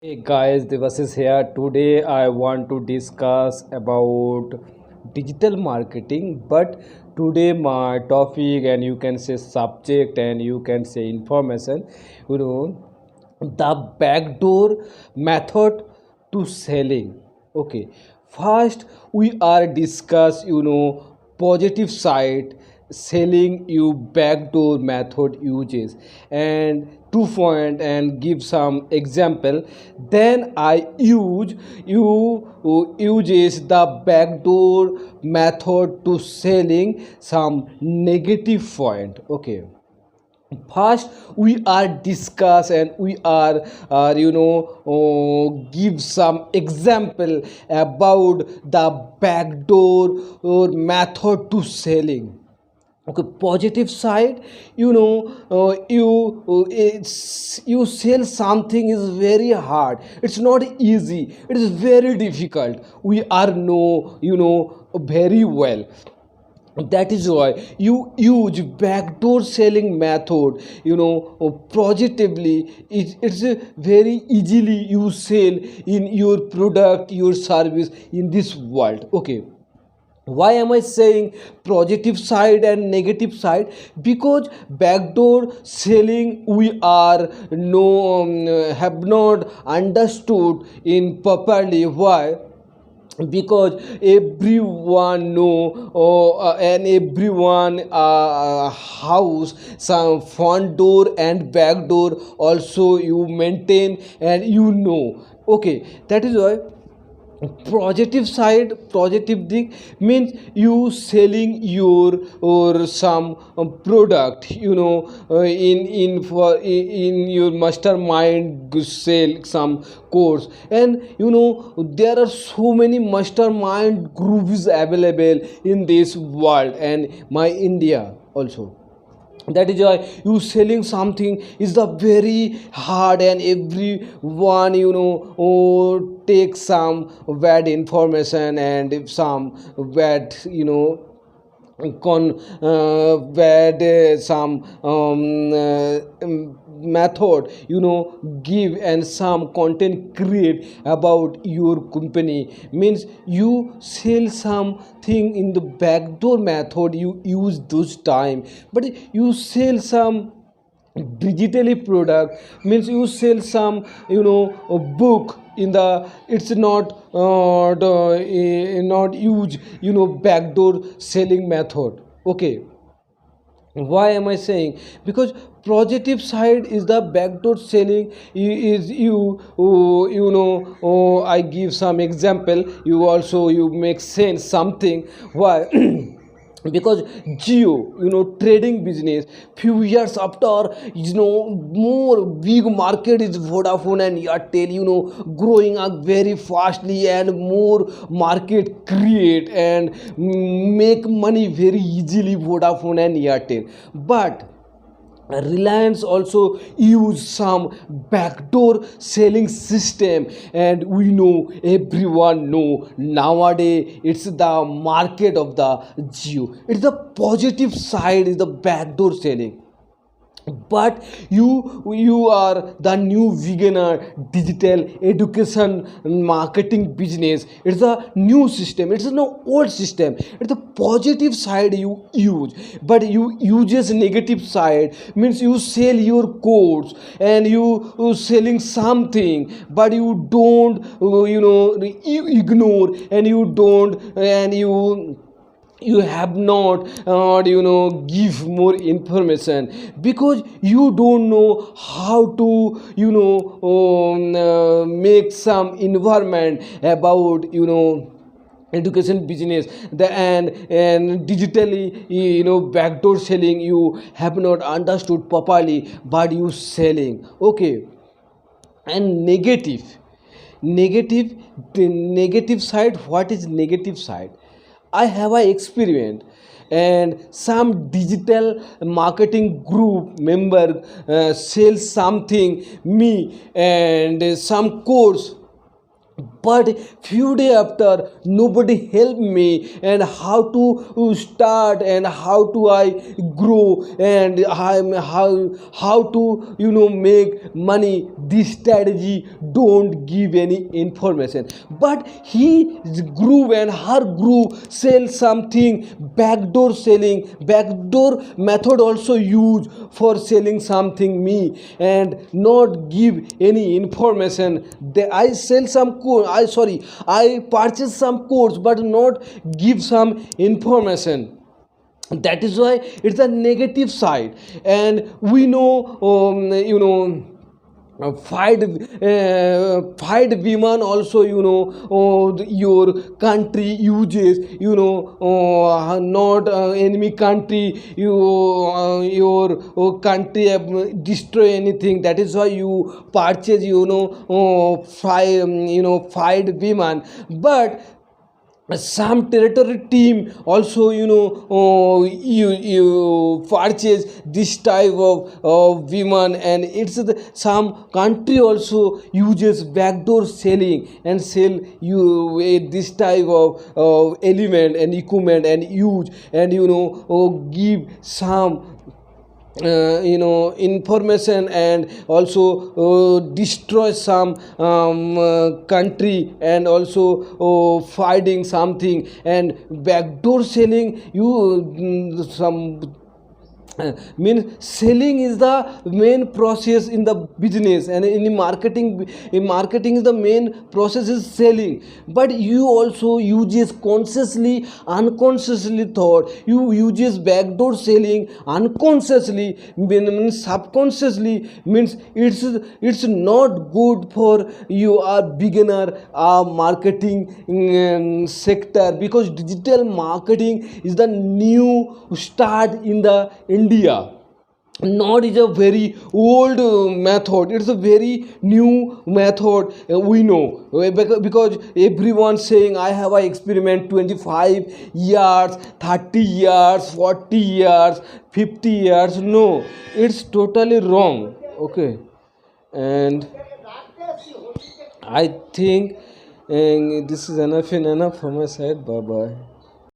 Hey guys, Devasis here. Today I want to discuss about digital marketing, but today my topic and you can say subject and you can say information, you know, the backdoor method to selling. Okay, first we are discuss positive side selling you backdoor method uses and two point and give some example. Then I uses the backdoor method to selling some negative point. Okay, first we are discuss and we are give some example about the backdoor method to selling. Okay, positive side, you sell something is very hard, it's not easy, it is very difficult, we are know very well. That is why you use backdoor selling method, positively. It's a very easily you sell in your product, your service in this world. Okay, why am I saying positive side and negative side? Because backdoor selling we are no have not understood in properly. Why? Because everyone know and everyone house some front door and back door also you maintain and okay, that is why positive side, positive thing means you selling your or some product, in for in your mastermind sell some course. And there are so many mastermind groups available in this world and my India also. That is why you selling something is the very hard, and everyone take some bad information and if some bad con bad some method give and some content create about your company, means you sell something in the backdoor method, you use those time, but you sell some digitally product, means you sell some a book in the, it's not use backdoor selling method. Okay, why am I saying? Because positive side is the backdoor selling is you I give some example, you also you make sense something. Why? Because Geo, trading business, few years after, more big market is Vodafone and Airtel, growing up very fastly, and more market create and make money very easily, Vodafone and Airtel. But Reliance also use some backdoor selling system, and we know, everyone know, nowadays it's the market of the Geo. It's the positive side is the backdoor selling. But you are the new beginner digital education marketing business, it's a new system, it's no old system, it's the positive side you use. But you uses negative side, means you sell your course and you selling something, but you don't you ignore and you don't and you have not give more information, because you don't know how to make some environment about education business, the and digitally backdoor selling you have not understood properly, but you selling. Okay, and negative, the negative side, what is negative side? I have a experience, and some digital marketing group member sells something me and some course, but few day after nobody helped me, and how to start and how to I grow, and how to make money. This strategy don't give any information, but he grew and her grew, sell something, backdoor selling, backdoor method also use for selling something me, and not give any information. I sell some course, I purchase some course but not give some information. That is why it's a negative side. And we know, fight women also, your country uses, not enemy country, your country destroy anything. That is why you purchase, fight, fight women. But some territory team also, you purchase this type of women, and it's some country also uses backdoor selling and sell you this type of element and equipment and use, and give some information, and also destroy some country, and also fighting something. And backdoor selling, you some means selling is the main process in the business, and in marketing, is the main process is selling. But you also uses consciously, unconsciously thought, you uses backdoor selling unconsciously, means subconsciously, means it's not good for you are beginner marketing sector, because digital marketing is the new start in the India. Not is a very old method, it's a very new method. We know, because everyone saying I have a experiment 25 years, 30 years, 40 years, 50 years. No, it's totally wrong. Okay. And I think this is enough for my side. Bye bye.